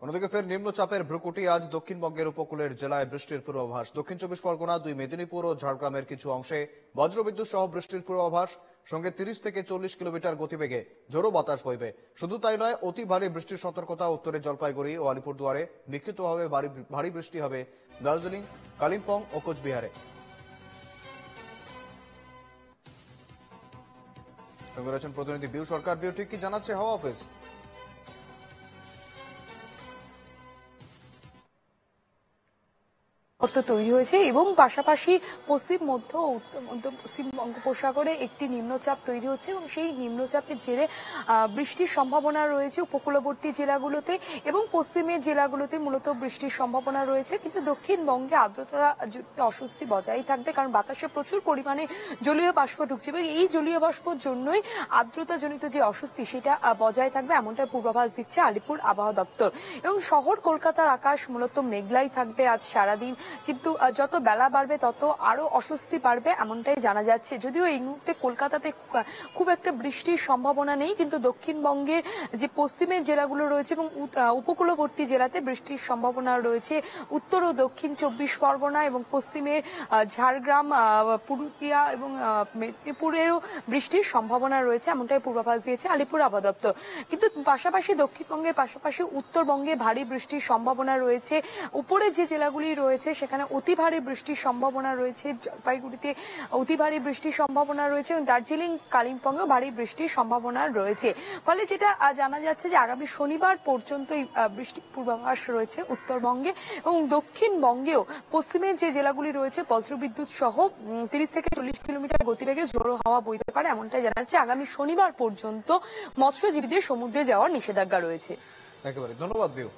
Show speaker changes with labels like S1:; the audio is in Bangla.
S1: অন্যদিকে ফের নিম্নচাপের ভ্রুকুটি। আজ দক্ষিণবঙ্গের উপকূলের জেলায় বৃষ্টির পূর্বাভাস। দক্ষিণ 24 পরগনা, 2 মেদিনীপুর ও ঝাড়গ্রামের কিছু অংশে বজ্রবিদ্যুৎ সহ বৃষ্টির পূর্বাভাস। সঙ্গে 30 থেকে 40 কিলোমিটার গতিবেগে ঝোড়ো বাতাস বইবে। শুধু তাই নয়, অতি ভারী বৃষ্টির সতর্কতা উত্তরে জলপাইগুড়ি ও আলিপুরদুয়ারে। বিক্ষিপ্তভাবে ভারী বৃষ্টি হবে দার্জিলিং, কালিম্পং ও কোচবিহারে। সঙ্গে রয়েছেন প্রতিনিধি বিউ সরকার। বিউ, ঠিক কি জানাচ্ছে হাওয়া অফিস?
S2: তৈরি হয়েছে এবং পাশাপাশি পশ্চিম মধ্য ও উত্তর মধ্য পশ্চিম বঙ্গোপসাগরে একটি নিম্নচাপ তৈরি হচ্ছে এবং সেই নিম্নচাপের জেরে বৃষ্টির সম্ভাবনা রয়েছে উপকূলবর্তী জেলাগুলোতে এবং পশ্চিমের জেলাগুলোতে মূলত বৃষ্টির সম্ভাবনা রয়েছে। কিন্তু দক্ষিণবঙ্গে আর্দ্রতাযুক্ত অস্বস্তি বজায় থাকবে, কারণ বাতাসে প্রচুর পরিমাণে জলীয় বাষ্প ঢুকছে এবং এই জলীয় বাষ্পর জন্যই আর্দ্রতাজনিত যে অস্বস্তি সেটা বজায় থাকবে, এমনটাই পূর্বাভাস দিচ্ছে আলিপুর আবহাওয়া দপ্তর। এবং শহর কলকাতার আকাশ মূলত মেঘলাই থাকবে আজ সারাদিন, কিন্তু যত বেলা বাড়বে তত আরো অস্বস্তি বাড়বে এমনটাই জানা যাচ্ছে। যদিও এই মুহূর্তে কলকাতাতে খুব একটা বৃষ্টির সম্ভাবনা নেই, কিন্তু দক্ষিণবঙ্গের যে পশ্চিমের জেলাগুলো রয়েছে এবং উপকূলবর্তী জেলাতে বৃষ্টির সম্ভাবনা রয়েছে। উত্তর ও দক্ষিণ 24 পরগনা এবং পশ্চিমের ঝাড়গ্রাম, পুরুলিয়া এবং মেদিনীপুরেরও বৃষ্টির সম্ভাবনা রয়েছে, এমনটাই পূর্বাভাস দিয়েছে আলিপুর আবহাওয়া দপ্তর। কিন্তু পাশাপাশি দক্ষিণবঙ্গের পাশাপাশি উত্তরবঙ্গে ভারী বৃষ্টির সম্ভাবনা রয়েছে। উপরে যে জেলাগুলি রয়েছে সেখানে অতি ভারী বৃষ্টির সম্ভাবনা রয়েছে। জলপাইগুড়িতে অতি ভারী বৃষ্টির সম্ভাবনা রয়েছে এবং দার্জিলিং, কালিম্পংয়েও ভারী বৃষ্টির সম্ভাবনা রয়েছে। ফলে যেটা জানা যাচ্ছে যে আগামী শনিবার পর্যন্ত বৃষ্টির পূর্বাভাস রয়েছে উত্তরবঙ্গে এবং দক্ষিণবঙ্গেও পশ্চিমের যে জেলাগুলি রয়েছে বজ্রবিদ্যুৎ সহ 30 থেকে 40 কিলোমিটার গতিবেগে ঝোড়ো হাওয়া বইতে পারে, এমনটাই জানা যাচ্ছে। আগামী শনিবার পর্যন্ত মৎস্যজীবীদের সমুদ্রে যাওয়ার নিষেধাজ্ঞা রয়েছে।
S1: একেবারে ধন্যবাদ বিউ।